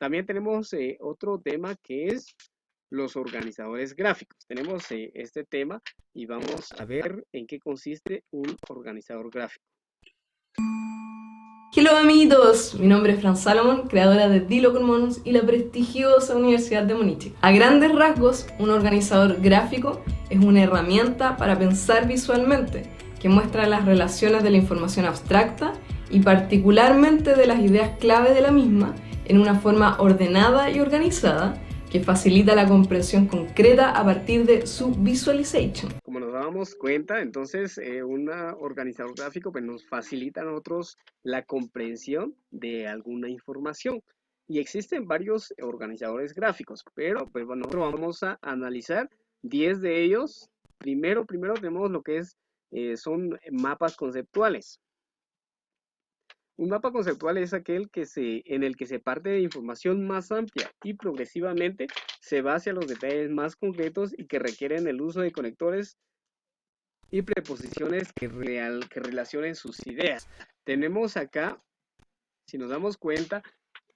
También tenemos otro tema que es los organizadores gráficos. Tenemos este tema y vamos a ver en qué consiste un organizador gráfico. Hello amiguitos, mi nombre es Fran Salomon, creadora de Dilo Commons y la prestigiosa Universidad de Múnich. A grandes rasgos, un organizador gráfico es una herramienta para pensar visualmente, que muestra las relaciones de la información abstracta y particularmente de las ideas clave de la misma en una forma ordenada y organizada que facilita la comprensión concreta a partir de su visualization. Como nos damos cuenta, entonces un organizador gráfico pues, nos facilita a nosotros la comprensión de alguna información. Y existen varios organizadores gráficos, pero pues bueno, nosotros vamos a analizar 10 de ellos. Primero tenemos lo que son mapas conceptuales. Un mapa conceptual es aquel en el que se parte de información más amplia y progresivamente se va hacia los detalles más concretos y que requieren el uso de conectores y preposiciones que relacionen sus ideas. Tenemos acá, si nos damos cuenta,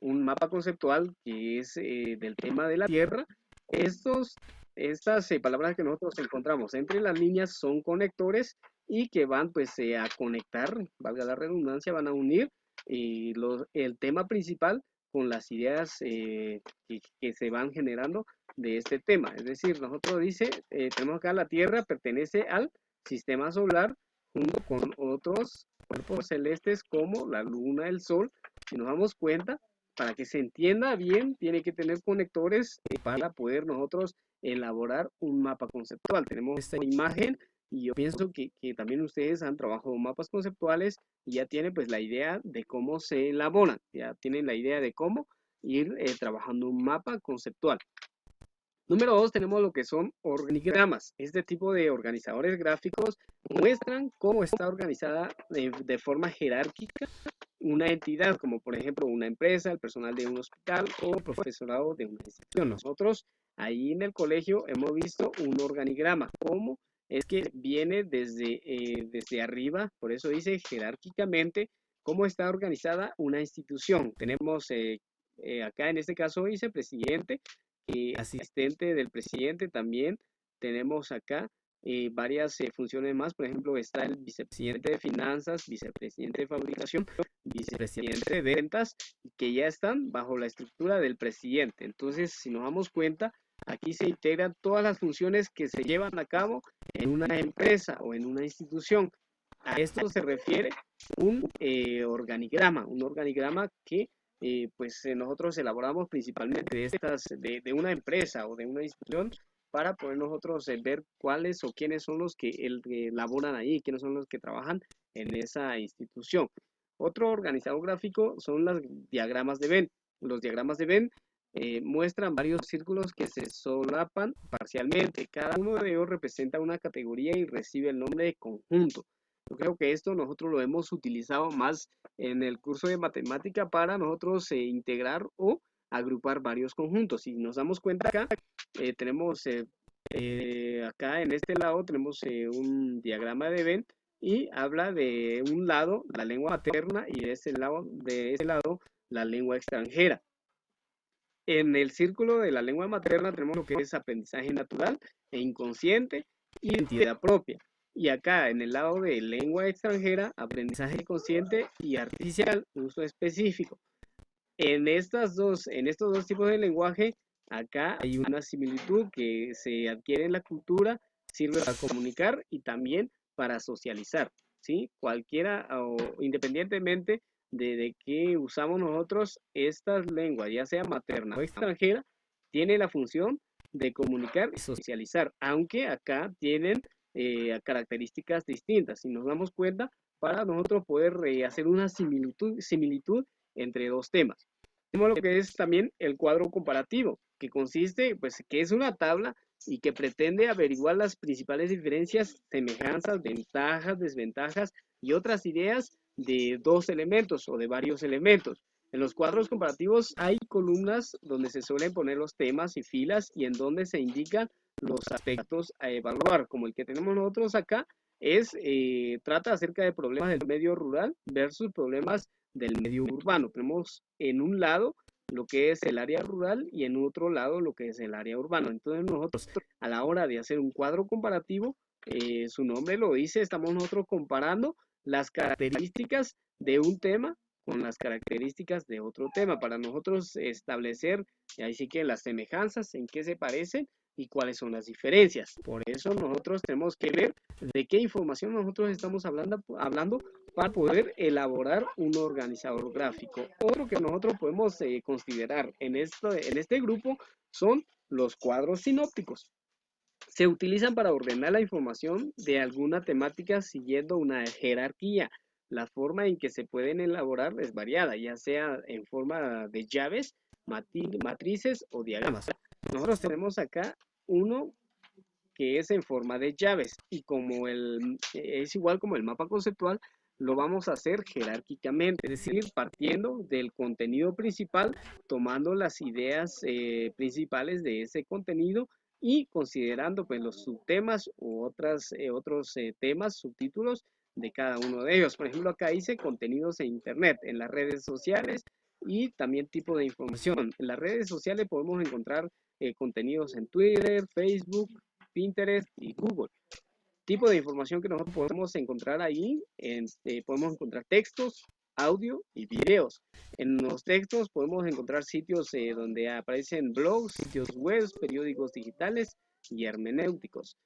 un mapa conceptual que es del tema de la Tierra. Estas palabras que nosotros encontramos entre las líneas son conectores y que van pues a conectar, valga la redundancia, van a unir el tema principal con las ideas que se van generando de este tema. Es decir, nosotros tenemos acá la Tierra pertenece al sistema solar junto con otros cuerpos celestes como la Luna, el Sol. Si nos damos cuenta, para que se entienda bien, tiene que tener conectores para poder nosotros elaborar un mapa conceptual. Tenemos esta imagen y yo pienso que también ustedes han trabajado mapas conceptuales y ya tienen pues la idea de cómo se elaboran, ya tienen la idea de cómo ir trabajando un mapa conceptual. Número 2, tenemos lo que son organigramas. Este tipo de organizadores gráficos muestran cómo está organizada de forma jerárquica una entidad, como por ejemplo una empresa, el personal de un hospital o el profesorado de una institución. Nosotros ahí en el colegio hemos visto un organigrama, cómo es que viene desde arriba, por eso dice jerárquicamente, cómo está organizada una institución. Tenemos acá en este caso vicepresidente, asistente del presidente también. Tenemos acá varias funciones más, por ejemplo, está el vicepresidente de finanzas, vicepresidente de fabricación, vicepresidente de ventas, que ya están bajo la estructura del presidente. Entonces, si nos damos cuenta, aquí se integran todas las funciones que se llevan a cabo en una empresa o en una institución. A esto se refiere un organigrama que nosotros elaboramos principalmente de una empresa o de una institución para poder nosotros ver cuáles o quiénes son los que elaboran ahí, quiénes son los que trabajan en esa institución. Otro organizador gráfico son los diagramas de Venn. Los diagramas de Venn muestran varios círculos que se solapan parcialmente. Cada uno de ellos representa una categoría y recibe el nombre de conjunto. Yo creo que esto nosotros lo hemos utilizado más en el curso de matemática para nosotros integrar o agrupar varios conjuntos. Si nos damos cuenta acá, tenemos acá en este lado tenemos un diagrama de Venn y habla de un lado la lengua materna y de ese lado la lengua extranjera. En el círculo de la lengua materna tenemos lo que es aprendizaje natural e inconsciente y identidad propia. Y acá en el lado de lengua extranjera, aprendizaje consciente y artificial, uso específico. En estos dos tipos de lenguaje, acá hay una similitud que se adquiere en la cultura, sirve para comunicar y también para socializar, ¿sí? Cualquiera o independientemente de qué usamos nosotros, estas lenguas, ya sea materna o extranjera, tiene la función de comunicar y socializar, aunque acá tienen características distintas. Si nos damos cuenta, para nosotros poder hacer una similitud entre dos temas. Tenemos lo que es también el cuadro comparativo, que consiste, pues, que es una tabla y que pretende averiguar las principales diferencias, semejanzas, ventajas, desventajas y otras ideas de dos elementos o de varios elementos. En los cuadros comparativos hay columnas donde se suelen poner los temas y filas y en donde se indican los aspectos a evaluar, como el que tenemos nosotros acá, trata acerca de problemas del medio rural versus problemas del medio urbano. Tenemos en un lado lo que es el área rural y en otro lado lo que es el área urbana. Entonces nosotros a la hora de hacer un cuadro comparativo, su nombre lo dice, estamos nosotros comparando las características de un tema con las características de otro tema para nosotros establecer, ahí sí que las semejanzas, en qué se parecen y cuáles son las diferencias. Por eso nosotros tenemos que ver de qué información nosotros estamos hablando para poder elaborar un organizador gráfico. Otro que nosotros podemos considerar en este grupo son los cuadros sinópticos. Se utilizan para ordenar la información de alguna temática siguiendo una jerarquía. La forma en que se pueden elaborar es variada, ya sea en forma de llaves, matrices o diagramas. Nosotros tenemos acá uno que es en forma de llaves y como es igual como el mapa conceptual, lo vamos a hacer jerárquicamente, es decir, partiendo del contenido principal, tomando las ideas principales de ese contenido y considerando pues los subtemas u otros temas, subtítulos de cada uno de ellos. Por ejemplo, acá dice contenidos en internet, en las redes sociales y también tipo de información. En las redes sociales podemos encontrar contenidos en Twitter, Facebook, Pinterest y Google. Tipo de información que nosotros podemos encontrar ahí, podemos encontrar textos, audio y videos. En los textos podemos encontrar sitios donde aparecen blogs, sitios web, periódicos digitales y hermenéuticos.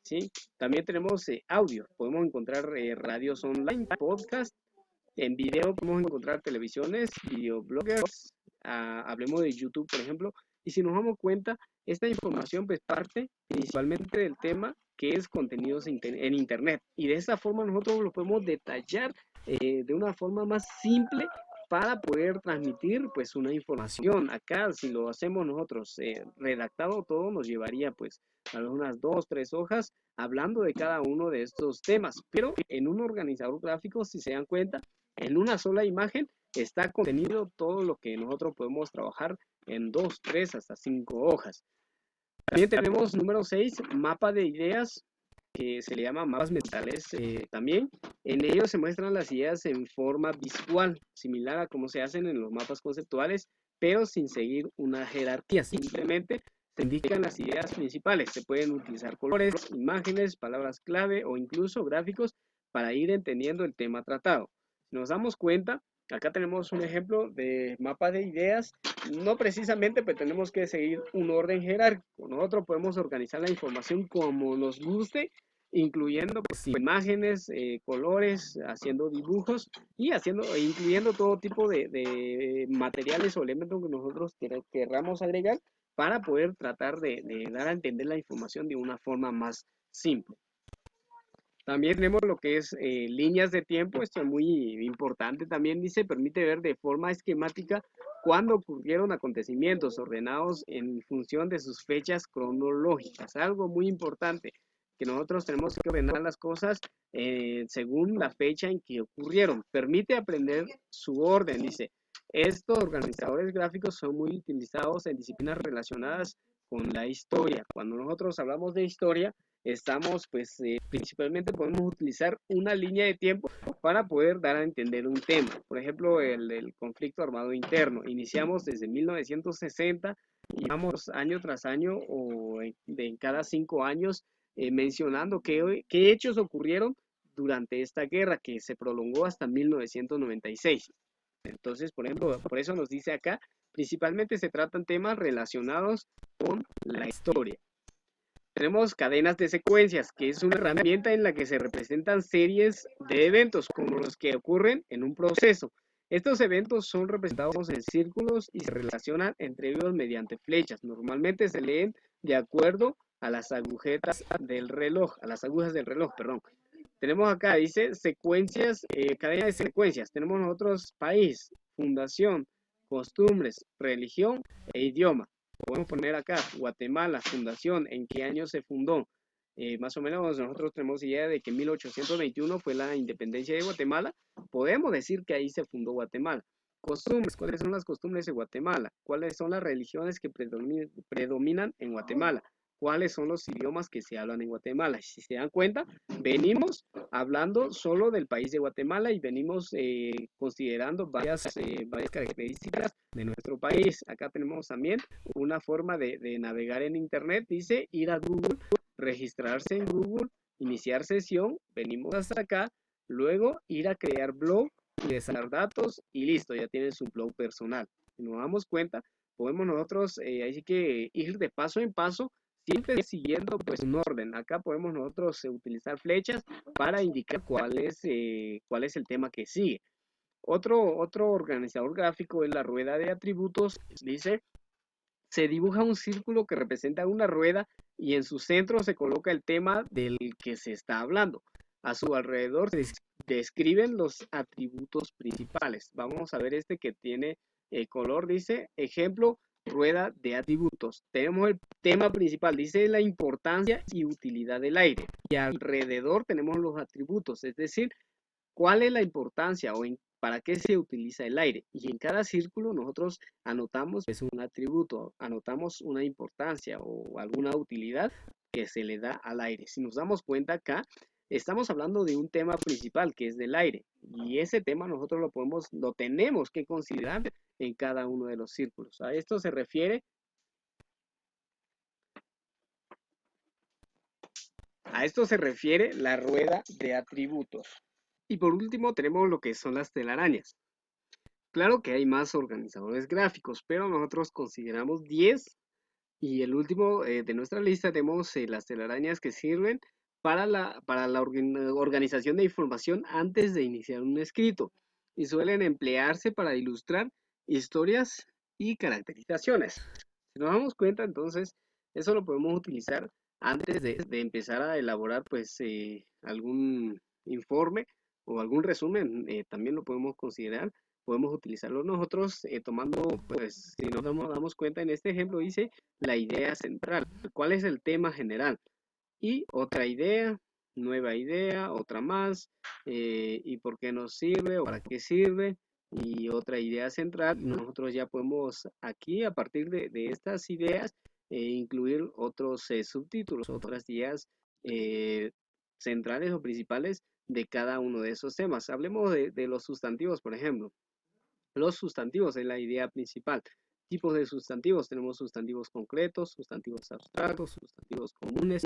¿Sí? También tenemos audio, podemos encontrar radios online, podcast, en video podemos encontrar televisiones, videobloggers, hablemos de YouTube, por ejemplo, y si nos damos cuenta, esta información pues parte principalmente del tema que es contenidos en Internet. Y de esa forma nosotros lo podemos detallar de una forma más simple para poder transmitir pues una información. Acá si lo hacemos nosotros redactado todo nos llevaría pues a unas 2, 3 hojas hablando de cada uno de estos temas. Pero en un organizador gráfico, si se dan cuenta, en una sola imagen está contenido todo lo que nosotros podemos trabajar en 2, 3, hasta 5 hojas. También tenemos número 6, mapa de ideas, que se le llama mapas mentales también. En ellos se muestran las ideas en forma visual, similar a como se hacen en los mapas conceptuales, pero sin seguir una jerarquía. Simplemente se indican las ideas principales. Se pueden utilizar colores, imágenes, palabras clave o incluso gráficos para ir entendiendo el tema tratado. Si nos damos cuenta, acá tenemos un ejemplo de mapa de ideas. No precisamente, pero tenemos que seguir un orden jerárquico. Nosotros podemos organizar la información como nos guste, incluyendo pues, imágenes, colores, haciendo dibujos y incluyendo todo tipo de materiales o elementos que nosotros querramos agregar para poder tratar de dar a entender la información de una forma más simple. También tenemos lo que es líneas de tiempo. Esto es muy importante. También dice, permite ver de forma esquemática cuándo ocurrieron acontecimientos ordenados en función de sus fechas cronológicas. Algo muy importante, que nosotros tenemos que ordenar las cosas según la fecha en que ocurrieron. Permite aprender su orden, dice. Estos organizadores gráficos son muy utilizados en disciplinas relacionadas con la historia. Cuando nosotros hablamos de historia, estamos pues principalmente podemos utilizar una línea de tiempo para poder dar a entender un tema. Por ejemplo, el conflicto armado interno. Iniciamos desde 1960 y vamos año tras año o en cada 5 años mencionando qué hechos ocurrieron durante esta guerra que se prolongó hasta 1996. Entonces, por ejemplo, por eso nos dice acá, principalmente se tratan temas relacionados con la historia. Tenemos cadenas de secuencias, que es una herramienta en la que se representan series de eventos como los que ocurren en un proceso. Estos eventos son representados en círculos y se relacionan entre ellos mediante flechas. Normalmente se leen de acuerdo a las agujetas del reloj, perdón. Tenemos acá, dice secuencias, cadena de secuencias. Tenemos nosotros país, fundación, costumbres, religión e idioma. Podemos poner acá Guatemala, fundación, en qué año se fundó. Más o menos nosotros tenemos idea de que en 1821 fue la independencia de Guatemala. Podemos decir que ahí se fundó Guatemala. Costumbres, ¿cuáles son las costumbres de Guatemala? ¿Cuáles son las religiones que predominan en Guatemala? ¿Cuáles son los idiomas que se hablan en Guatemala? Si se dan cuenta, venimos hablando solo del país de Guatemala y venimos considerando varias características de nuestro país. Acá tenemos también una forma de navegar en Internet. Dice ir a Google, registrarse en Google, iniciar sesión, venimos hasta acá, luego ir a crear blog, ingresar datos y listo, ya tienes un blog personal. Si nos damos cuenta, podemos nosotros así que ir de paso en paso, siempre siguiendo pues un orden. Acá podemos nosotros utilizar flechas para indicar cuál es el tema que sigue. Otro organizador gráfico es la rueda de atributos. Dice, se dibuja un círculo que representa una rueda y en su centro se coloca el tema del que se está hablando. A su alrededor se describen los atributos principales. Vamos a ver este que tiene color, dice, ejemplo, rueda de atributos. Tenemos el tema principal, dice la importancia y utilidad del aire. Y alrededor tenemos los atributos, es decir, cuál es la importancia o para qué se utiliza el aire. Y en cada círculo nosotros anotamos es un atributo, anotamos una importancia o alguna utilidad que se le da al aire. Si nos damos cuenta acá, estamos hablando de un tema principal que es del aire. Y ese tema nosotros lo tenemos que considerar en cada uno de los círculos. A esto se refiere la rueda de atributos. Y por último tenemos lo que son las telarañas. Claro que hay más organizadores gráficos, pero nosotros consideramos 10 y el último de nuestra lista tenemos las telarañas que sirven para la organización de información antes de iniciar un escrito y suelen emplearse para ilustrar historias y caracterizaciones. Si nos damos cuenta, entonces, eso lo podemos utilizar antes de empezar a elaborar pues algún informe o algún resumen, también lo podemos considerar. Podemos utilizarlo nosotros tomando, pues, si nos damos cuenta en este ejemplo, dice la idea central. ¿Cuál es el tema general? Y otra idea, nueva idea, otra más, y por qué nos sirve o para qué sirve, y otra idea central. Nosotros ya podemos aquí, a partir de estas ideas, incluir otros subtítulos, otras ideas centrales o principales de cada uno de esos temas. Hablemos de los sustantivos, por ejemplo. Los sustantivos es la idea principal. Tipos de sustantivos, tenemos sustantivos concretos, sustantivos abstractos, sustantivos comunes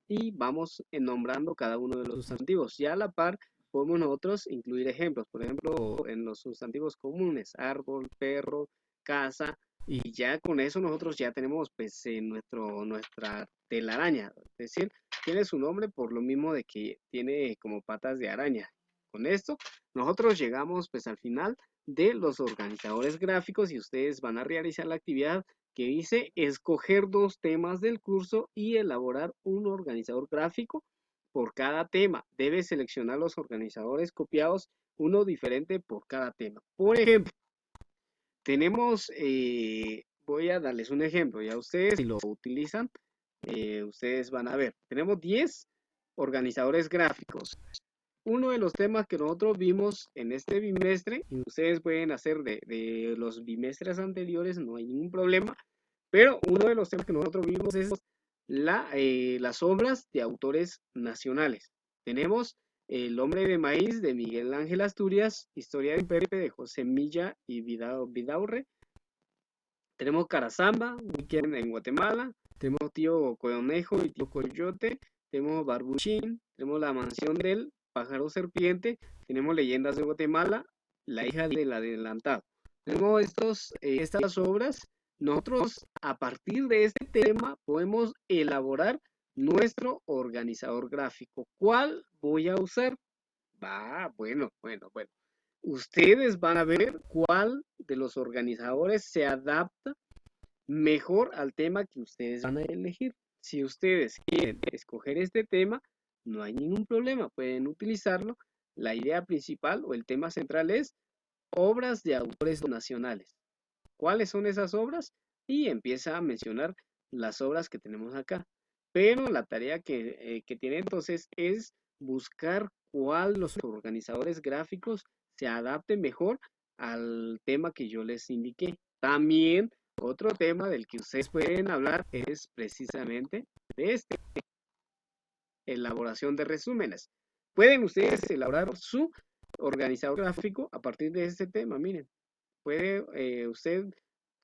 y vamos nombrando cada uno de los sustantivos. Ya a la par podemos nosotros incluir ejemplos, por ejemplo, en los sustantivos comunes, árbol, perro, casa, y ya con eso nosotros ya tenemos pues nuestra telaraña, es decir, tiene su nombre por lo mismo de que tiene como patas de araña. Con esto nosotros llegamos pues al final de los organizadores gráficos y ustedes van a realizar la actividad que dice escoger 2 temas del curso y elaborar un organizador gráfico por cada tema. Debe seleccionar los organizadores copiados, uno diferente por cada tema. Por ejemplo, tenemos, voy a darles un ejemplo, ya ustedes si lo utilizan, ustedes van a ver, tenemos 10 organizadores gráficos. Uno de los temas que nosotros vimos en este bimestre, y ustedes pueden hacer de los bimestres anteriores, no hay ningún problema, pero uno de los temas que nosotros vimos es las obras de autores nacionales. Tenemos El hombre de maíz de Miguel Ángel Asturias, Historia de Pepe de José Milla y Vidaurre. Tenemos Carazamba, Weekend en Guatemala. Tenemos Tío Conejo y Tío Coyote. Tenemos Barbuchín. Tenemos La mansión del pájaro serpiente. Tenemos Leyendas de Guatemala, La hija del adelantado. Tenemos estas obras. Nosotros, a partir de este tema, podemos elaborar nuestro organizador gráfico. ¿Cuál voy a usar? Bueno. Ustedes van a ver cuál de los organizadores se adapta mejor al tema que ustedes van a elegir. Si ustedes quieren escoger este tema, no hay ningún problema, pueden utilizarlo. La idea principal o el tema central es obras de autores nacionales. ¿Cuáles son esas obras? Y empieza a mencionar las obras que tenemos acá. Pero la tarea que tiene entonces es buscar cuál de los organizadores gráficos se adapte mejor al tema que yo les indiqué. También otro tema del que ustedes pueden hablar es precisamente de elaboración de resúmenes. Pueden ustedes elaborar su organizador gráfico a partir de este tema. Miren, puede usted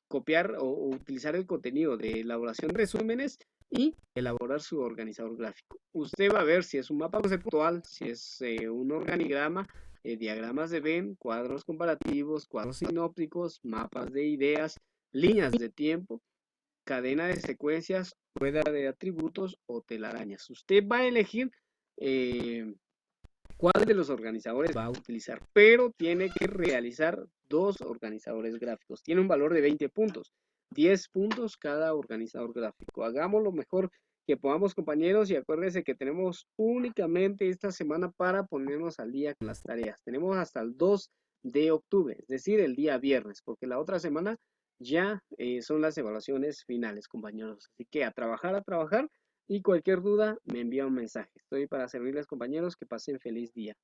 copiar o utilizar el contenido de elaboración de resúmenes y elaborar su organizador gráfico. Usted va a ver si es un mapa conceptual, si es un organigrama, diagramas de Venn, cuadros comparativos, cuadros sinópticos, mapas de ideas, líneas de tiempo, cadena de secuencias, rueda de atributos o telarañas. Usted va a elegir eh, cuál de los organizadores va a utilizar, pero tiene que realizar dos organizadores gráficos. Tiene un valor de 20 puntos, 10 puntos cada organizador gráfico. Hagamos lo mejor que podamos, compañeros, y acuérdense que tenemos únicamente esta semana para ponernos al día con las tareas. Tenemos hasta el 2 de octubre, es decir, el día viernes, porque la otra semana ya son las evaluaciones finales, compañeros. Así que a trabajar y cualquier duda me envía un mensaje. Estoy para servirles, compañeros. Que pasen feliz día.